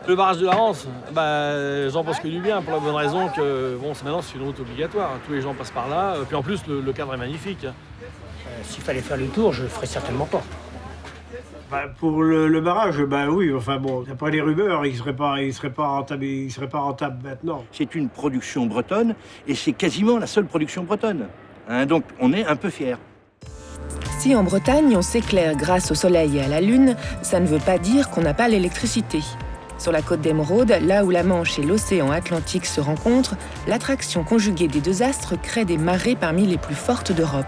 Le barrage de la Rance, j'en pense que du bien, pour la bonne raison que maintenant c'est une route obligatoire. Tous les gens passent par là, puis en plus le cadre est magnifique. S'il fallait faire le tour, je le ferais certainement pas. Pour le barrage, oui, enfin bon, d'après les rumeurs, il serait pas rentable maintenant. C'est une production bretonne et c'est quasiment la seule production bretonne. Donc on est un peu fiers. Si en Bretagne on s'éclaire grâce au soleil et à la lune, ça ne veut pas dire qu'on n'a pas l'électricité. Sur la côte d'Émeraude, là où la Manche et l'océan Atlantique se rencontrent, l'attraction conjuguée des deux astres crée des marées parmi les plus fortes d'Europe.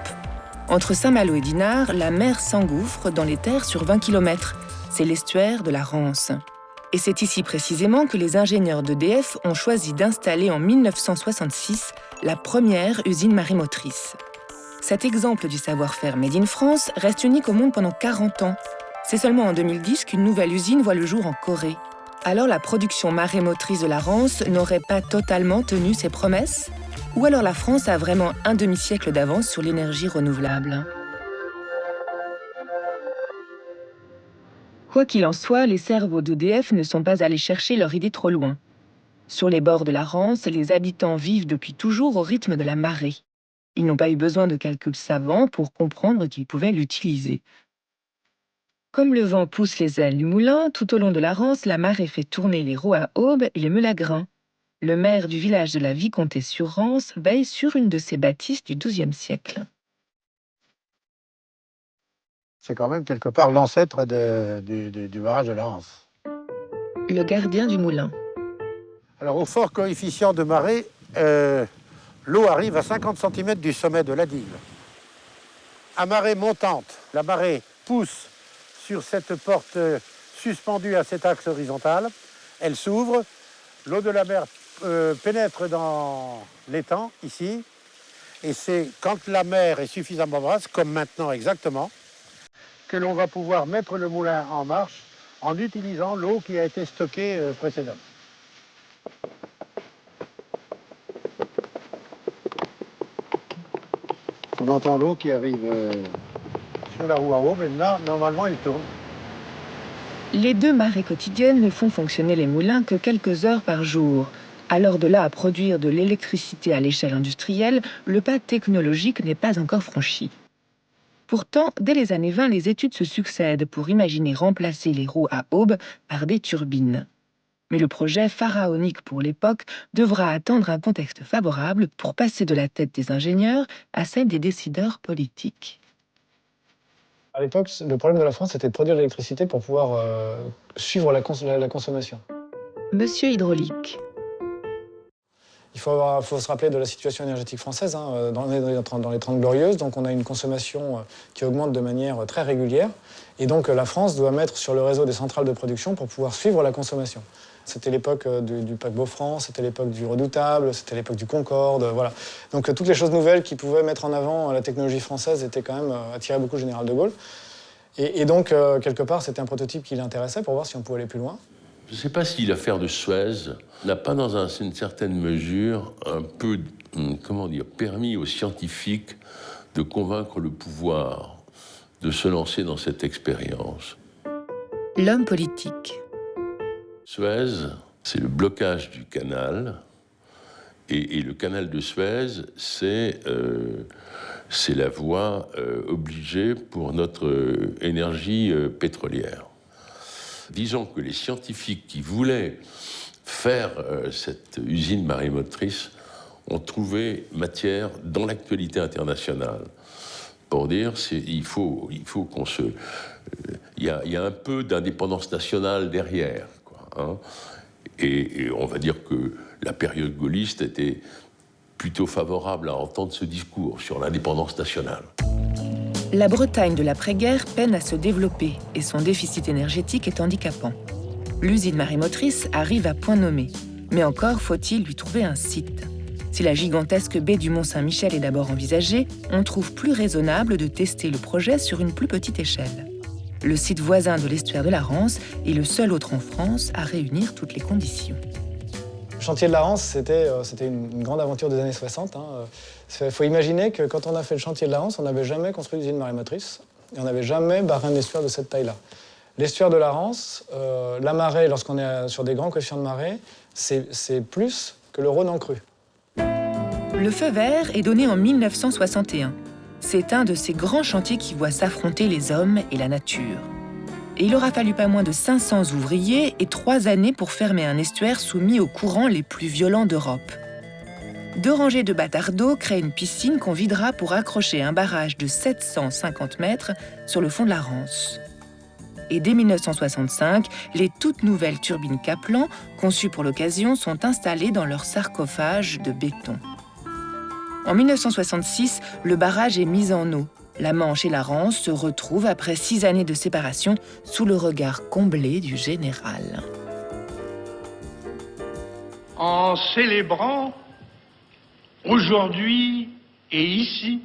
Entre Saint-Malo et Dinard, la mer s'engouffre dans les terres sur 20 km. C'est l'estuaire de la Rance. Et c'est ici précisément que les ingénieurs d'EDF ont choisi d'installer en 1966 la première usine marémotrice. Cet exemple du savoir-faire made in France reste unique au monde pendant 40 ans. C'est seulement en 2010 qu'une nouvelle usine voit le jour en Corée. Alors la production marémotrice de la Rance n'aurait pas totalement tenu ses promesses ? Ou alors la France a vraiment un demi-siècle d'avance sur l'énergie renouvelable ? Quoi qu'il en soit, les cerveaux d'EDF ne sont pas allés chercher leur idée trop loin. Sur les bords de la Rance, les habitants vivent depuis toujours au rythme de la marée. Ils n'ont pas eu besoin de calculs savants pour comprendre qu'ils pouvaient l'utiliser. Comme le vent pousse les ailes du moulin, tout au long de la Rance, la marée fait tourner les roues à aube et les meules à grains. Le maire du village de la Vicomté-sur-Rance veille sur une de ces bâtisses du XIIe siècle. C'est quand même quelque part l'ancêtre du barrage de la Rance. Le gardien du moulin. Alors au fort coefficient de marée, l'eau arrive à 50 cm du sommet de la digue. À marée montante, la marée pousse sur cette porte suspendue à cet axe horizontal. Elle s'ouvre, l'eau de la mer pénètre dans l'étang, ici. Et c'est quand la mer est suffisamment basse, comme maintenant exactement, que l'on va pouvoir mettre le moulin en marche en utilisant l'eau qui a été stockée précédemment. On entend l'eau qui arrive sur la roue à eau, mais là, normalement, il tourne. Les deux marées quotidiennes ne font fonctionner les moulins que quelques heures par jour. Alors de là à produire de l'électricité à l'échelle industrielle, le pas technologique n'est pas encore franchi. Pourtant, dès les années 20, les études se succèdent pour imaginer remplacer les roues à aube par des turbines. Mais le projet, pharaonique pour l'époque, devra attendre un contexte favorable pour passer de la tête des ingénieurs à celle des décideurs politiques. À l'époque, le problème de la France, c'était de produire de l'électricité pour pouvoir suivre la consommation. Monsieur Hydraulique. Il faut se rappeler de la situation énergétique française. Dans les 30 Glorieuses, donc on a une consommation qui augmente de manière très régulière. Et donc la France doit mettre sur le réseau des centrales de production pour pouvoir suivre la consommation. C'était l'époque du paquebot France, c'était l'époque du Redoutable, c'était l'époque du Concorde, voilà. Donc toutes les choses nouvelles qui pouvaient mettre en avant la technologie française étaient quand même attiraient beaucoup le général de Gaulle. Et donc, quelque part, c'était un prototype qui l'intéressait pour voir si on pouvait aller plus loin. Je ne sais pas si l'affaire de Suez n'a pas, dans une certaine mesure, un peu, permis aux scientifiques de convaincre le pouvoir de se lancer dans cette expérience. L'homme politique. Suez, c'est le blocage du canal. Et le canal de Suez, c'est la voie obligée pour notre énergie pétrolière. Disons que les scientifiques qui voulaient faire cette usine marémotrice ont trouvé matière dans l'actualité internationale pour dire il faut qu'on se... Il y a un peu d'indépendance nationale derrière, quoi, hein. Et on va dire que la période gaulliste était plutôt favorable à entendre ce discours sur l'indépendance nationale. La Bretagne de l'après-guerre peine à se développer et son déficit énergétique est handicapant. L'usine marémotrice arrive à point nommé, mais encore faut-il lui trouver un site. Si la gigantesque baie du Mont-Saint-Michel est d'abord envisagée, on trouve plus raisonnable de tester le projet sur une plus petite échelle. Le site voisin de l'estuaire de la Rance est le seul autre en France à réunir toutes les conditions. Le chantier de la Rance, c'était une grande aventure des années 60. Il faut imaginer que quand on a fait le chantier de la Rance, on n'avait jamais construit d'usine marémotrice et on n'avait jamais barré un estuaire de cette taille-là. L'estuaire de la Rance, la marée, lorsqu'on est sur des grands coefficients de marée, c'est plus que le Rhône en crue. Le feu vert est donné en 1961. C'est un de ces grands chantiers qui voient s'affronter les hommes et la nature. Et il aura fallu pas moins de 500 ouvriers et 3 années pour fermer un estuaire soumis aux courants les plus violents d'Europe. 2 rangées de bâtards d'eau créent une piscine qu'on videra pour accrocher un barrage de 750 mètres sur le fond de la Rance. Et dès 1965, les toutes nouvelles turbines Kaplan, conçues pour l'occasion, sont installées dans leur sarcophage de béton. En 1966, le barrage est mis en eau. La Manche et la Rance se retrouvent après 6 années de séparation sous le regard comblé du général. En célébrant aujourd'hui et ici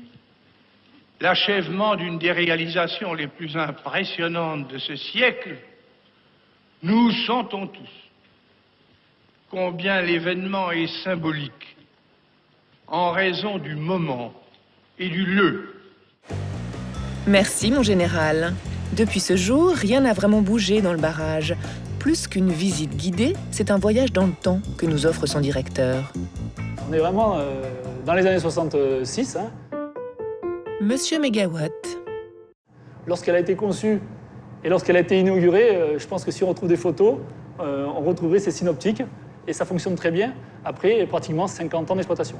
l'achèvement d'une des réalisations les plus impressionnantes de ce siècle, nous sentons tous combien l'événement est symbolique en raison du moment et du lieu. Merci, mon général. Depuis ce jour, rien n'a vraiment bougé dans le barrage. Plus qu'une visite guidée, c'est un voyage dans le temps que nous offre son directeur. On est vraiment dans les années 66. Monsieur Mégawatt. Lorsqu'elle a été conçue et lorsqu'elle a été inaugurée, je pense que si on retrouve des photos, on retrouverait ces synoptiques. Et ça fonctionne très bien après pratiquement 50 ans d'exploitation.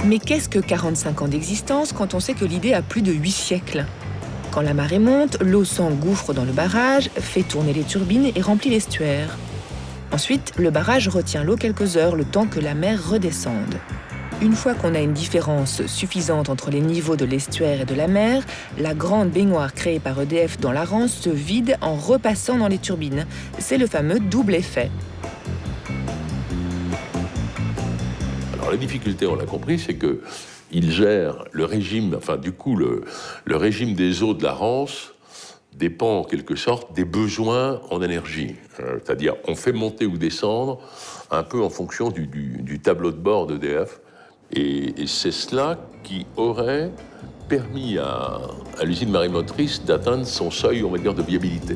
Mais qu'est-ce que 45 ans d'existence quand on sait que l'idée a plus de 8 siècles ? Quand la marée monte, l'eau s'engouffre dans le barrage, fait tourner les turbines et remplit l'estuaire. Ensuite, le barrage retient l'eau quelques heures, le temps que la mer redescende. Une fois qu'on a une différence suffisante entre les niveaux de l'estuaire et de la mer, la grande baignoire créée par EDF dans la Rance se vide en repassant dans les turbines. C'est le fameux double effet. Alors la difficulté, on l'a compris, c'est qu'il gère le régime, enfin du coup le régime des eaux de la Rance dépend en quelque sorte des besoins en énergie. C'est-à-dire on fait monter ou descendre un peu en fonction du tableau de bord d'EDF. Et c'est cela qui aurait permis à l'usine marémotrice d'atteindre son seuil, on va dire, de viabilité.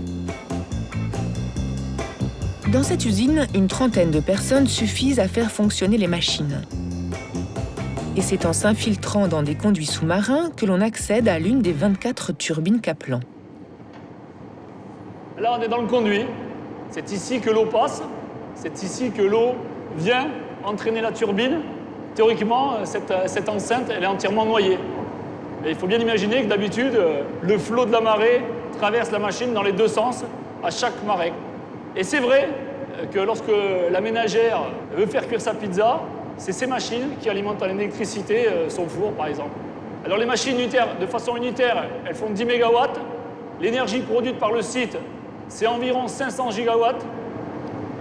Dans cette usine, une trentaine de personnes suffisent à faire fonctionner les machines. Et c'est en s'infiltrant dans des conduits sous-marins que l'on accède à l'une des 24 turbines Kaplan. Là, on est dans le conduit. C'est ici que l'eau passe. C'est ici que l'eau vient entraîner la turbine. Théoriquement, cette enceinte, elle est entièrement noyée. Et il faut bien imaginer que d'habitude, le flot de la marée traverse la machine dans les 2 sens à chaque marée. Et c'est vrai que lorsque la ménagère veut faire cuire sa pizza, c'est ces machines qui alimentent en électricité son four, par exemple. Alors les machines unitaires, de façon unitaire, elles font 10 mégawatts. L'énergie produite par le site, c'est environ 500 gigawatts,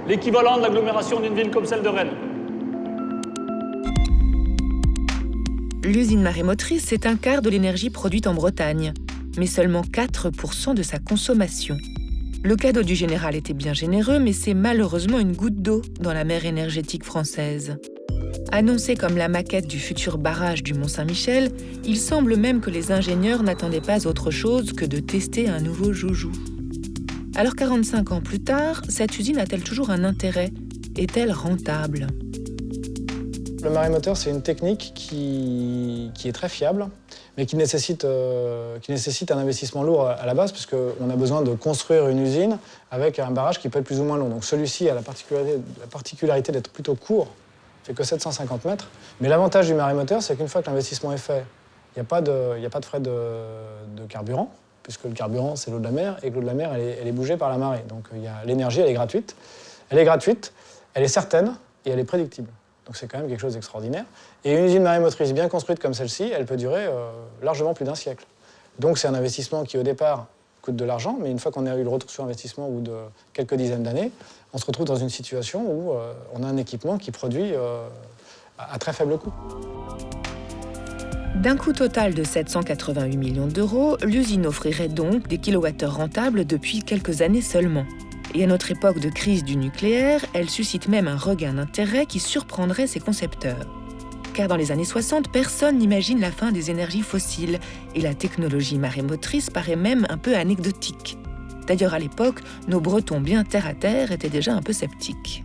l'équivalent de l'agglomération d'une ville comme celle de Rennes. L'usine marémotrice, c'est un quart de l'énergie produite en Bretagne, mais seulement 4% de sa consommation. Le cadeau du général était bien généreux, mais c'est malheureusement une goutte d'eau dans la mer énergétique française. Annoncé comme la maquette du futur barrage du Mont-Saint-Michel, il semble même que les ingénieurs n'attendaient pas autre chose que de tester un nouveau joujou. Alors 45 ans plus tard, cette usine a-t-elle toujours un intérêt ? Est-elle rentable ? Le marémoteur, c'est une technique qui est très fiable, mais qui nécessite un investissement lourd à la base, puisqu'on a besoin de construire une usine avec un barrage qui peut être plus ou moins long. Donc celui-ci a la particularité d'être plutôt court, fait que 750 mètres. Mais l'avantage du marémoteur, c'est qu'une fois que l'investissement est fait, il n'y a pas de frais de carburant, puisque le carburant, c'est l'eau de la mer, et que l'eau de la mer, elle est bougée par la marée. Donc l'énergie, elle est gratuite. Elle est gratuite, elle est certaine, et elle est prédictible. Donc c'est quand même quelque chose d'extraordinaire. Et une usine marémotrice bien construite comme celle-ci, elle peut durer largement plus d'1 siècle. Donc c'est un investissement qui, au départ, coûte de l'argent, mais une fois qu'on a eu le retour sur investissement au bout de quelques dizaines d'années, on se retrouve dans une situation où on a un équipement qui produit à très faible coût. D'un coût total de 788 millions d'euros, l'usine offrirait donc des kilowattheures rentables depuis quelques années seulement. Et à notre époque de crise du nucléaire, elle suscite même un regain d'intérêt qui surprendrait ses concepteurs. car dans les années 60, personne n'imagine la fin des énergies fossiles et la technologie marémotrice paraît même un peu anecdotique. D'ailleurs, à l'époque, nos Bretons bien terre-à-terre étaient déjà un peu sceptiques.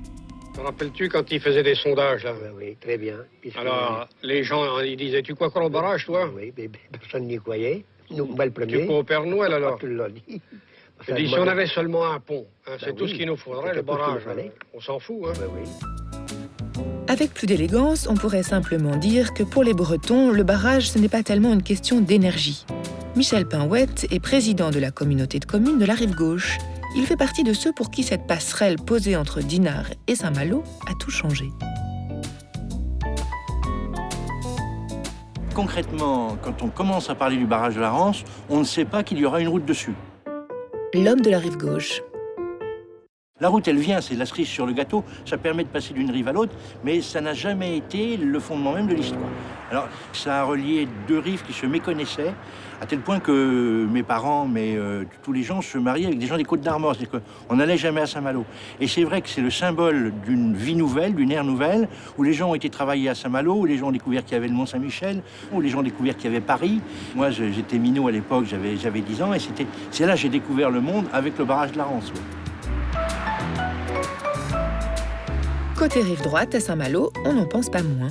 Te rappelles-tu quand ils faisaient des sondages, là? Oui, très bien. Alors, les gens, ils disaient, tu crois qu'on barrage, toi? Oui, mais personne n'y croyait. Nous, moi le premier. Tu crois au Père Noël, alors? Tu l'as dit. Je dis, si on avait seulement un pont, hein, c'est tout oui, ce qu'il nous faudrait, c'est le tout ce qu'il barrage. nous fallait. On s'en fout, hein? Oui. Avec plus d'élégance, on pourrait simplement dire que pour les Bretons, le barrage, ce n'est pas tellement une question d'énergie. Michel Pinouette est président de la communauté de communes de la Rive-Gauche. Il fait partie de ceux pour qui cette passerelle posée entre Dinard et Saint-Malo a tout changé. Concrètement, quand on commence à parler du barrage de la Rance, on ne sait pas qu'il y aura une route dessus. L'homme de la Rive-Gauche. La route, elle vient, c'est la cerise sur le gâteau, ça permet de passer d'une rive à l'autre, mais ça n'a jamais été le fondement même de l'histoire. Alors, ça a relié deux rives qui se méconnaissaient, à tel point que mes parents, tous les gens se mariaient avec des gens des Côtes-d'Armor, c'est-à-dire qu'on n'allait jamais à Saint-Malo. Et c'est vrai que c'est le symbole d'une vie nouvelle, d'une ère nouvelle, où les gens ont été travailler à Saint-Malo, où les gens ont découvert qu'il y avait le Mont-Saint-Michel, où les gens ont découvert qu'il y avait Paris. Moi, j'étais minot à l'époque, j'avais 10 ans, et c'est là que j'ai découvert le monde avec le barrage de la Rance. Côté rive droite, à Saint-Malo, on n'en pense pas moins.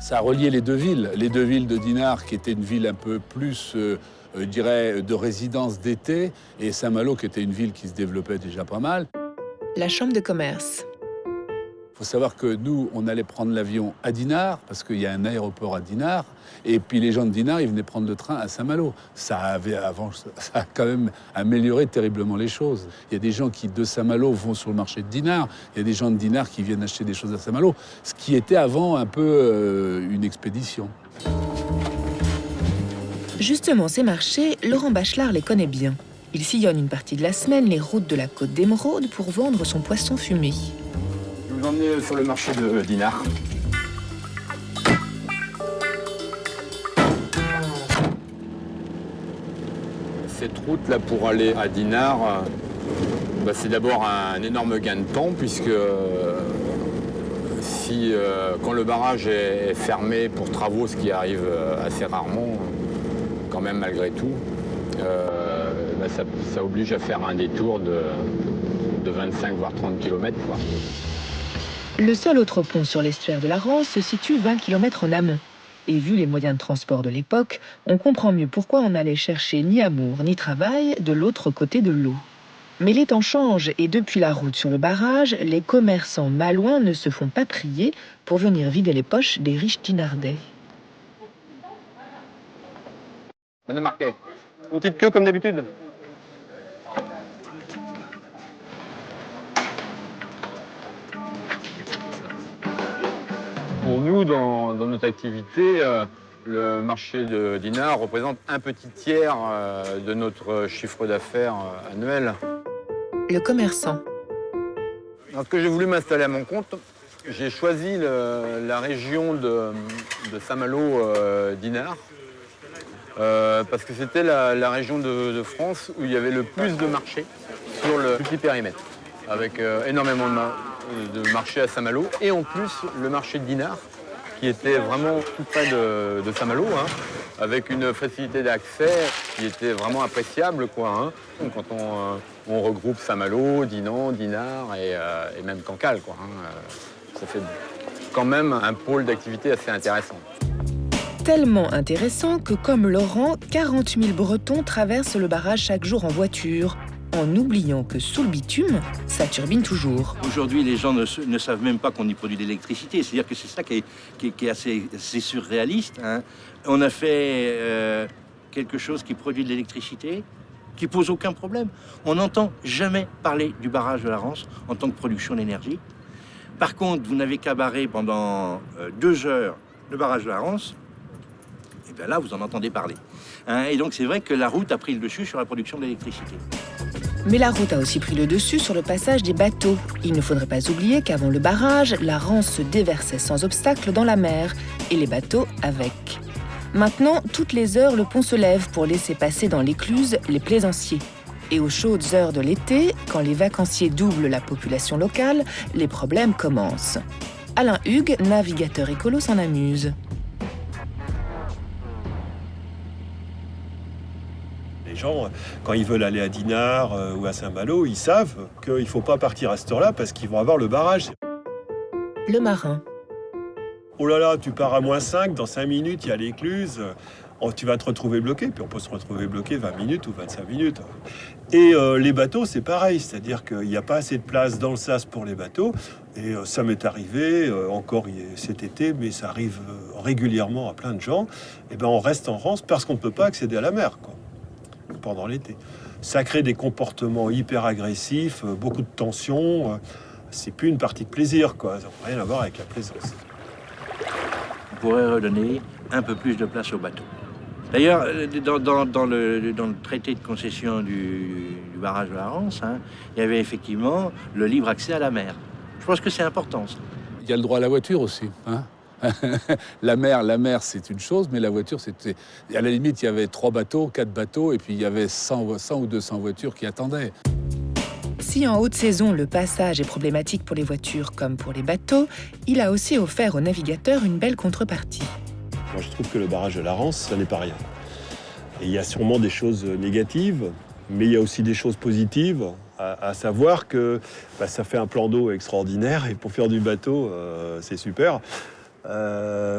Ça a relié les deux villes de Dinard, qui était une ville un peu plus, je dirais, de résidence d'été, et Saint-Malo, qui était une ville qui se développait déjà pas mal. La chambre de commerce. Il faut savoir que nous, on allait prendre l'avion à Dinard, parce qu'il y a un aéroport à Dinard, et puis les gens de Dinard, ils venaient prendre le train à Saint-Malo. Ça a quand même amélioré terriblement les choses. Il y a des gens qui, de Saint-Malo, vont sur le marché de Dinard. Il y a des gens de Dinard qui viennent acheter des choses à Saint-Malo, ce qui était avant un peu une expédition. Justement, ces marchés, Laurent Bachelard les connaît bien. Il sillonne une partie de la semaine les routes de la côte d'Émeraude pour vendre son poisson fumé. Je vais vous emmener sur le marché de Dinard. Cette route-là pour aller à Dinard, c'est d'abord un énorme gain de temps puisque quand le barrage est fermé pour travaux, ce qui arrive assez rarement, quand même malgré tout, ça oblige à faire un détour de 25 voire 30 km. Quoi. Le seul autre pont sur l'estuaire de la Rance se situe 20 km en amont. Et vu les moyens de transport de l'époque, on comprend mieux pourquoi on n'allait chercher ni amour ni travail de l'autre côté de l'eau. Mais les temps changent et depuis la route sur le barrage, les commerçants malouins ne se font pas prier pour venir vider les poches des riches dinardais. Madame Marquet, une petite queue comme d'habitude. Pour nous, dans notre activité, le marché de Dinard représente un petit tiers de notre chiffre d'affaires annuel. Le commerçant. Lorsque j'ai voulu m'installer à mon compte, j'ai choisi la région de Saint-Malo-Dinard parce que c'était la région de France où il y avait le plus de marchés sur le petit périmètre, avec énormément de marchés à Saint-Malo et en plus le marché de Dinard qui était vraiment tout près de Saint-Malo, avec une facilité d'accès qui était vraiment appréciable, quoi. Quand on regroupe Saint-Malo, Dinan, Dinard et même Cancale, quoi. Ça fait quand même un pôle d'activité assez intéressant. Tellement intéressant que, comme Laurent, 40 000 Bretons traversent le barrage chaque jour en voiture, en oubliant que sous le bitume, ça turbine toujours. Aujourd'hui, les gens ne savent même pas qu'on y produit de l'électricité. C'est-à-dire que c'est ça qui est assez surréaliste. On a fait quelque chose qui produit de l'électricité, qui pose aucun problème. On n'entend jamais parler du barrage de la Rance en tant que production d'énergie. Par contre, vous n'avez qu'à barrer pendant 2 heures le barrage de la Rance, et bien là, vous en entendez parler. Et donc, c'est vrai que la route a pris le dessus sur la production d'électricité. Mais la route a aussi pris le dessus sur le passage des bateaux. Il ne faudrait pas oublier qu'avant le barrage, la Rance se déversait sans obstacle dans la mer, et les bateaux avec. Maintenant, toutes les heures, le pont se lève pour laisser passer dans l'écluse les plaisanciers. Et aux chaudes heures de l'été, quand les vacanciers doublent la population locale, les problèmes commencent. Alain Hugues, navigateur écolo, s'en amuse. Les gens, quand ils veulent aller à Dinard ou à Saint-Malo, ils savent qu'il ne faut pas partir à cette heure-là parce qu'ils vont avoir le barrage. Le marin. Oh là là, tu pars à -5, dans 5 minutes, il y a l'écluse. Tu vas te retrouver bloqué, puis on peut se retrouver bloqué 20 minutes ou 25 minutes. Et les bateaux, c'est pareil, c'est-à-dire qu'il n'y a pas assez de place dans le sas pour les bateaux. Et ça m'est arrivé, encore cet été, mais ça arrive régulièrement à plein de gens. Et ben on reste en France parce qu'on ne peut pas accéder à la mer, quoi, pendant l'été. Ça crée des comportements hyper agressifs, beaucoup de tensions. C'est plus une partie de plaisir, quoi. Ça n'a rien à voir avec la plaisance. On pourrait redonner un peu plus de place aux bateaux. D'ailleurs, dans le traité de concession du barrage de la Rance, il y avait effectivement le libre accès à la mer. Je pense que c'est important, ça. Il y a le droit à la voiture aussi. La mer, c'est une chose, mais la voiture, c'était... À la limite, il y avait 3 bateaux, 4 bateaux, et puis il y avait 100 ou 200 voitures qui attendaient. Si en haute saison, le passage est problématique pour les voitures comme pour les bateaux, il a aussi offert aux navigateurs une belle contrepartie. Moi, je trouve que le barrage de la Rance, ça n'est pas rien. Et il y a sûrement des choses négatives, mais il y a aussi des choses positives, à savoir que ça fait un plan d'eau extraordinaire, et pour faire du bateau, c'est super.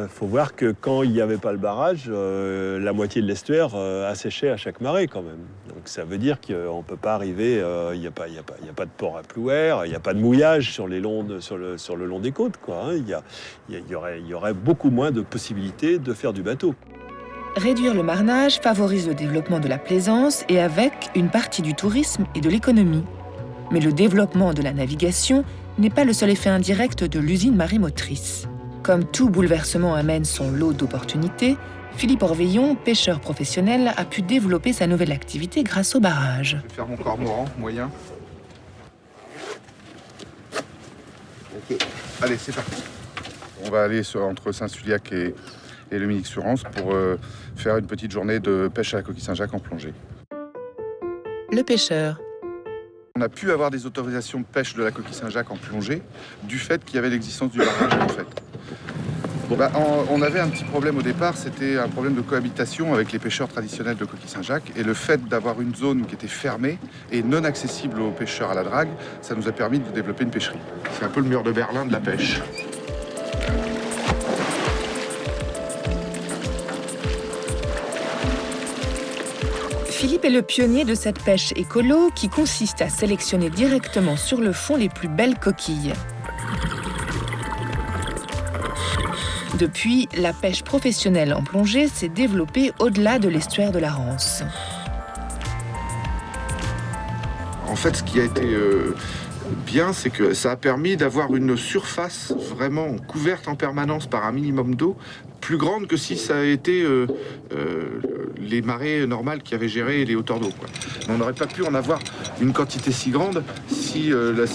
Faut voir que quand il n'y avait pas le barrage, la moitié de l'estuaire asséchait à chaque marée quand même. Donc ça veut dire qu'on ne peut pas arriver, il n'y a pas de port à Plouer, il n'y a pas de mouillage sur le long des côtes, quoi. Il y aurait beaucoup moins de possibilités de faire du bateau. Réduire le marnage favorise le développement de la plaisance et avec une partie du tourisme et de l'économie. Mais le développement de la navigation n'est pas le seul effet indirect de l'usine marémotrice. Comme tout bouleversement amène son lot d'opportunités, Philippe Orveillon, pêcheur professionnel, a pu développer sa nouvelle activité grâce au barrage. Je vais faire mon cormoran moyen. Ok, allez, c'est parti. On va aller entre Saint-Suliac et le Minic-sur-Rance pour faire une petite journée de pêche à la coquille Saint-Jacques en plongée. Le pêcheur. On a pu avoir des autorisations de pêche de la coquille Saint-Jacques en plongée du fait qu'il y avait l'existence du barrage en fait. On avait un petit problème au départ, c'était un problème de cohabitation avec les pêcheurs traditionnels de coquille Saint-Jacques et le fait d'avoir une zone qui était fermée et non accessible aux pêcheurs à la drague, ça nous a permis de développer une pêcherie. C'est un peu le mur de Berlin de la pêche. Philippe est le pionnier de cette pêche écolo qui consiste à sélectionner directement sur le fond les plus belles coquilles. Depuis, la pêche professionnelle en plongée s'est développée au-delà de l'estuaire de la Rance. En fait, ce qui a été bien, c'est que ça a permis d'avoir une surface vraiment couverte en permanence par un minimum d'eau, plus grande que si ça a été les marées normales qui avaient géré les hauteurs d'eau. On n'aurait pas pu en avoir une quantité si grande si la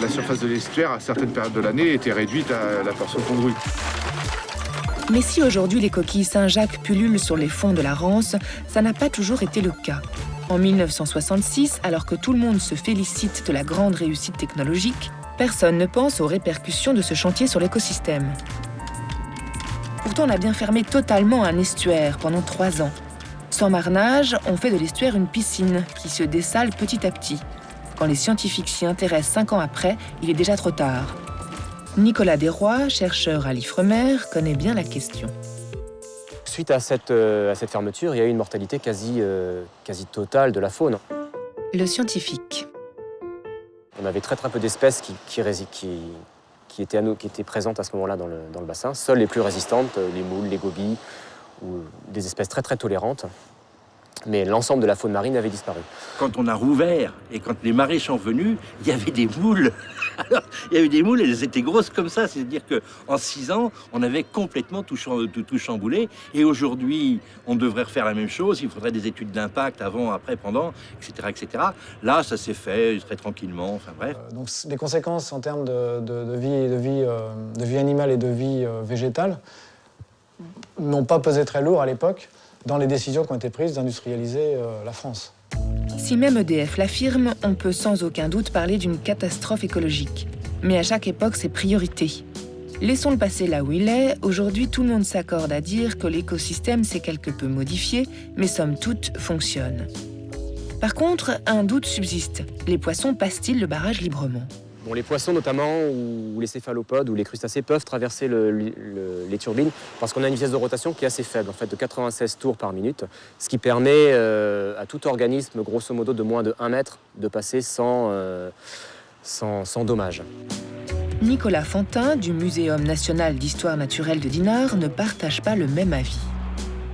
surface de l'estuaire à certaines périodes de l'année était réduite à la portion congrue. Mais si aujourd'hui les coquilles Saint-Jacques pullulent sur les fonds de la Rance, ça n'a pas toujours été le cas. En 1966, alors que tout le monde se félicite de la grande réussite technologique, personne ne pense aux répercussions de ce chantier sur l'écosystème. Pourtant, on a bien fermé totalement un estuaire pendant 3 ans. Sans marnage, on fait de l'estuaire une piscine qui se dessale petit à petit. Quand les scientifiques s'y intéressent 5 ans après, il est déjà trop tard. Nicolas Desrois, chercheur à l'Ifremer, connaît bien la question. Suite à cette fermeture, il y a eu une mortalité quasi totale de la faune. Le scientifique. On avait très peu d'espèces qui étaient présentes à ce moment-là dans le bassin. Seules les plus résistantes, les moules, les gobies, ou des espèces très tolérantes. Mais l'ensemble de la faune marine avait disparu. Quand on a rouvert et quand les marées sont venues, il y avait des moules. Alors, il y avait des moules, elles étaient grosses comme ça. C'est-à-dire qu'en 6 ans, on avait complètement tout chamboulé. Et aujourd'hui, on devrait refaire la même chose. Il faudrait des études d'impact avant, après, pendant, etc., etc. Là, ça s'est fait très tranquillement. Enfin bref. Donc, les conséquences en termes de vie animale et de vie végétale n'ont pas pesé très lourd à l'époque dans les décisions qui ont été prises d'industrialiser la France. Si même EDF l'affirme, on peut sans aucun doute parler d'une catastrophe écologique. Mais à chaque époque, ses priorités. Laissons le passé là où il est. Aujourd'hui, tout le monde s'accorde à dire que l'écosystème s'est quelque peu modifié, mais somme toute, fonctionne. Par contre, un doute subsiste. Les poissons passent-ils le barrage librement ? Bon, les poissons notamment, ou les céphalopodes, ou les crustacés peuvent traverser les turbines parce qu'on a une vitesse de rotation qui est assez faible, en fait de 96 tours par minute, ce qui permet à tout organisme, grosso modo de moins de 1 mètre, de passer sans dommage. Nicolas Fantin, du Muséum national d'histoire naturelle de Dinard, ne partage pas le même avis.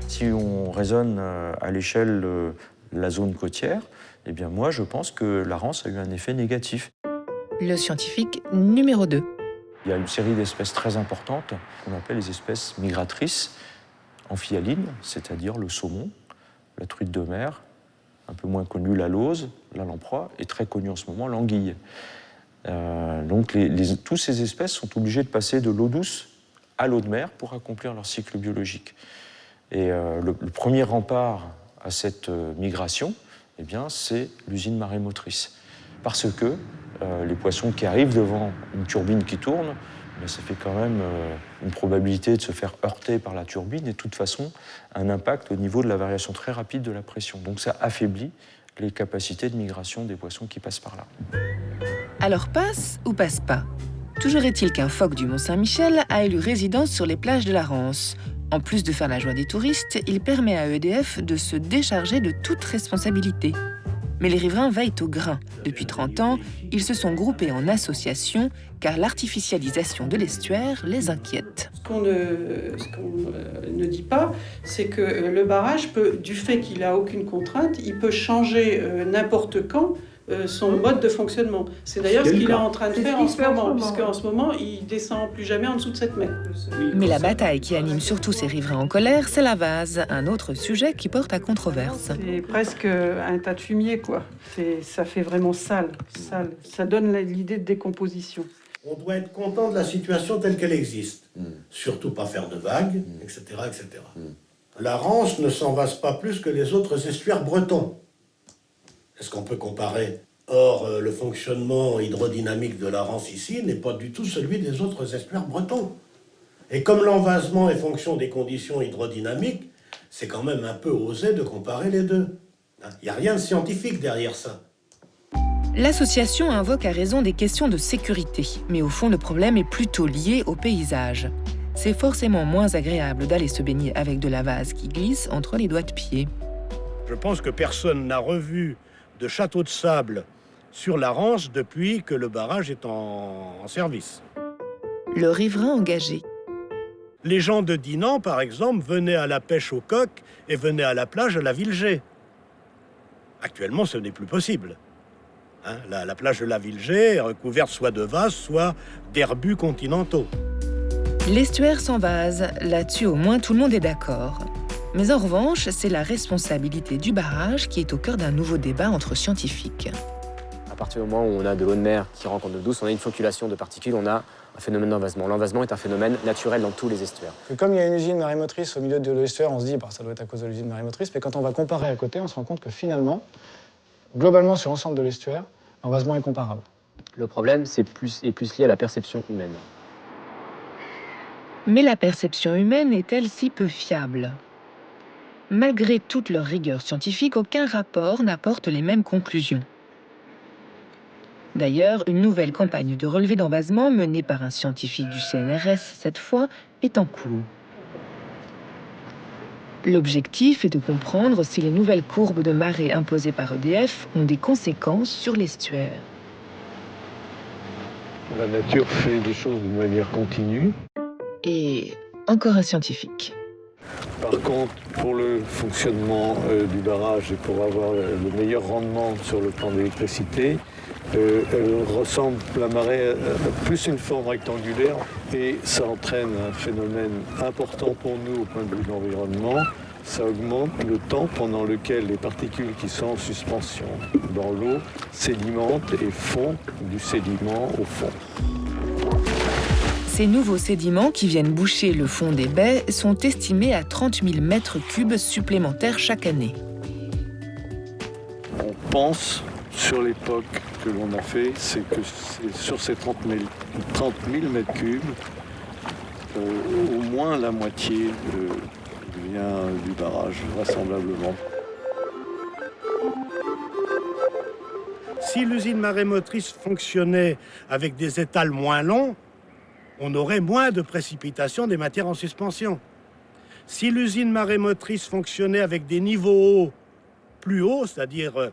Si on raisonne à l'échelle de la zone côtière, eh bien moi je pense que la rance a eu un effet négatif. Le scientifique numéro 2. Il y a une série d'espèces très importantes qu'on appelle les espèces migratrices amphihalines, c'est-à-dire le saumon, la truite de mer, un peu moins connue la lauze, la lamproie, et très connue en ce moment l'anguille. Donc toutes ces espèces sont obligées de passer de l'eau douce à l'eau de mer pour accomplir leur cycle biologique. Et le premier rempart à cette migration, eh bien, c'est l'usine marémotrice. Parce que les poissons qui arrivent devant une turbine qui tourne, eh ça fait quand même une probabilité de se faire heurter par la turbine et de toute façon un impact au niveau de la variation très rapide de la pression. Donc ça affaiblit les capacités de migration des poissons qui passent par là. Alors passe ou passe pas ? Toujours est-il qu'un phoque du Mont-Saint-Michel a élu résidence sur les plages de la Rance. En plus de faire la joie des touristes, il permet à EDF de se décharger de toute responsabilité. Mais les riverains veillent au grain. Depuis 30 ans, ils se sont groupés en associations car l'artificialisation de l'estuaire les inquiète. Ce qu'on ne dit pas, c'est que le barrage peut, du fait qu'il n'a aucune contrainte, il peut changer n'importe quand son mode de fonctionnement. C'est d'ailleurs ce qu'il est en train de faire en ce moment, puisqu'en ce moment, il descend plus jamais en dessous de 7 mètres. Mais la bataille qui anime surtout ces riverains en colère, c'est la vase, un autre sujet qui porte à controverse. C'est presque un tas de fumier, quoi. Ça fait vraiment sale. Ça donne l'idée de décomposition. On doit être content de la situation telle qu'elle existe. Surtout pas faire de vagues, etc., etc. La Rance ne s'envase pas plus que les autres estuaires bretons. Est-ce qu'on peut comparer ? Or, le fonctionnement hydrodynamique de la Rance ici n'est pas du tout celui des autres estuaires bretons. Et comme l'envasement est fonction des conditions hydrodynamiques, c'est quand même un peu osé de comparer les deux. Il n'y a rien de scientifique derrière ça. L'association invoque à raison des questions de sécurité, mais au fond, le problème est plutôt lié au paysage. C'est forcément moins agréable d'aller se baigner avec de la vase qui glisse entre les doigts de pied. Je pense que personne n'a revu de château de sable sur la Rance depuis que le barrage est en service. Le riverain engagé. Les gens de Dinan, par exemple, venaient à la pêche au coq et venaient à la plage à la Villegée. Actuellement, ce n'est plus possible. La plage de la Villegée est recouverte soit de vases, soit d'herbus continentaux. L'estuaire s'envase. Là-dessus, au moins, tout le monde est d'accord. Mais en revanche, c'est la responsabilité du barrage qui est au cœur d'un nouveau débat entre scientifiques. À partir du moment où on a de l'eau de mer qui rentre en eau douce, on a une flocculation de particules, on a un phénomène d'envasement. L'envasement est un phénomène naturel dans tous les estuaires. Et comme il y a une usine marémotrice au milieu de l'estuaire, on se dit ça doit être à cause de l'usine marémotrice, mais quand on va comparer à côté, on se rend compte que finalement, globalement sur l'ensemble de l'estuaire, l'envasement est comparable. Le problème, est plus lié à la perception humaine. Mais la perception humaine est-elle si peu fiable ? Malgré toute leur rigueur scientifique, aucun rapport n'apporte les mêmes conclusions. D'ailleurs, une nouvelle campagne de relevé d'envasement menée par un scientifique du CNRS, cette fois, est en cours. L'objectif est de comprendre si les nouvelles courbes de marée imposées par EDF ont des conséquences sur l'estuaire. La nature fait des choses de manière continue. Et encore un scientifique. Par contre, pour le fonctionnement du barrage et pour avoir le meilleur rendement sur le plan d'électricité, elle ressemble, la marée, à plus une forme rectangulaire et ça entraîne un phénomène important pour nous au point de vue de l'environnement. Ça augmente le temps pendant lequel les particules qui sont en suspension dans l'eau sédimentent et font du sédiment au fond. Ces nouveaux sédiments qui viennent boucher le fond des baies sont estimés à 30 000 mètres cubes supplémentaires chaque année. On pense sur l'époque que l'on a fait, c'est que sur ces 30 000 mètres cubes, au moins la moitié vient du barrage, vraisemblablement. Si l'usine marémotrice fonctionnait avec des étals moins longs, on aurait moins de précipitations des matières en suspension. Si l'usine marémotrice fonctionnait avec des niveaux plus hauts, c'est-à-dire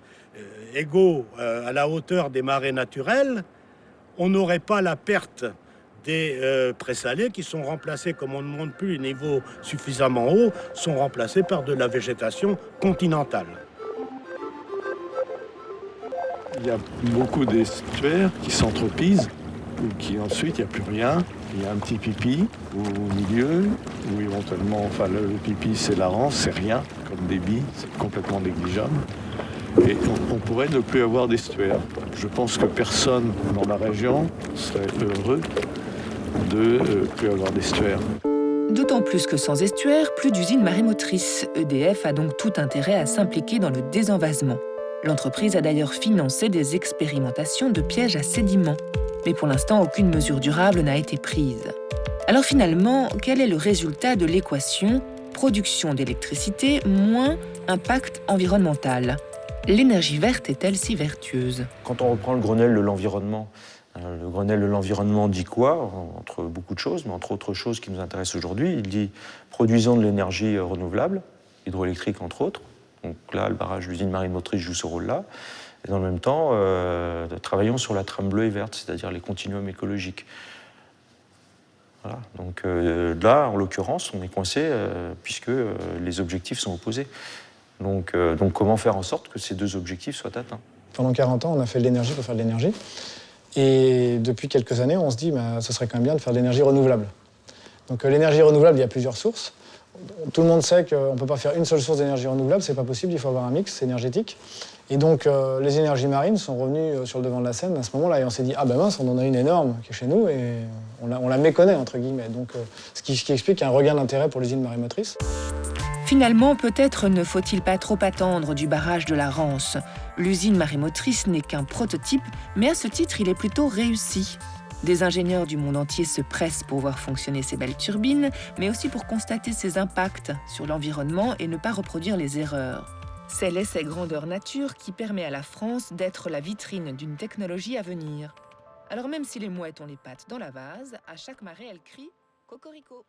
égaux à la hauteur des marées naturelles, on n'aurait pas la perte des présalés qui sont remplacés, comme on ne monte plus les niveaux suffisamment hauts, sont remplacés par de la végétation continentale. Il y a beaucoup d'estuaires qui s'entrepisent, ou qui ensuite, il n'y a plus rien. Il y a un petit pipi au milieu, ou éventuellement, enfin le pipi c'est la rance, c'est rien, comme débit, c'est complètement négligeable. Et on pourrait ne plus avoir d'estuaires. Je pense que personne dans la région serait heureux de plus avoir d'estuaires. D'autant plus que sans estuaire, plus d'usines marémotrices. EDF a donc tout intérêt à s'impliquer dans le désenvasement. L'entreprise a d'ailleurs financé des expérimentations de pièges à sédiments. Mais pour l'instant, aucune mesure durable n'a été prise. Alors finalement, quel est le résultat de l'équation production d'électricité moins impact environnemental? L'énergie verte est-elle si vertueuse? Quand on reprend le Grenelle de l'environnement, le Grenelle de l'environnement dit quoi? Entre beaucoup de choses, mais entre autres choses qui nous intéressent aujourd'hui, il dit produisons de l'énergie renouvelable, hydroélectrique entre autres. Donc là, le barrage de l'usine marémotrice joue ce rôle-là. Et dans le même temps, travaillons sur la trame bleue et verte, c'est-à-dire les continuums écologiques. Voilà. Donc là, en l'occurrence, on est coincé puisque les objectifs sont opposés. Donc comment faire en sorte que ces deux objectifs soient atteints? Pendant 40 ans, on a fait de l'énergie pour faire de l'énergie. Et depuis quelques années, on se dit que ce serait quand même bien de faire de l'énergie renouvelable. Donc l'énergie renouvelable, il y a plusieurs sources. Tout le monde sait qu'on ne peut pas faire une seule source d'énergie renouvelable, c'est pas possible, il faut avoir un mix énergétique. Et donc les énergies marines sont revenues sur le devant de la scène à ce moment-là, et on s'est dit, ah ben mince, on en a une énorme qui est chez nous, et on la méconnaît, entre guillemets. Donc ce qui explique un regain d'intérêt pour l'usine marémotrice. Finalement, peut-être ne faut-il pas trop attendre du barrage de la Rance. L'usine marémotrice n'est qu'un prototype, mais à ce titre, il est plutôt réussi. Des ingénieurs du monde entier se pressent pour voir fonctionner ces belles turbines, mais aussi pour constater ses impacts sur l'environnement et ne pas reproduire les erreurs. C'est l'essai grandeur nature qui permet à la France d'être la vitrine d'une technologie à venir. Alors même si les mouettes ont les pattes dans la vase, à chaque marée, elles crient « Cocorico ».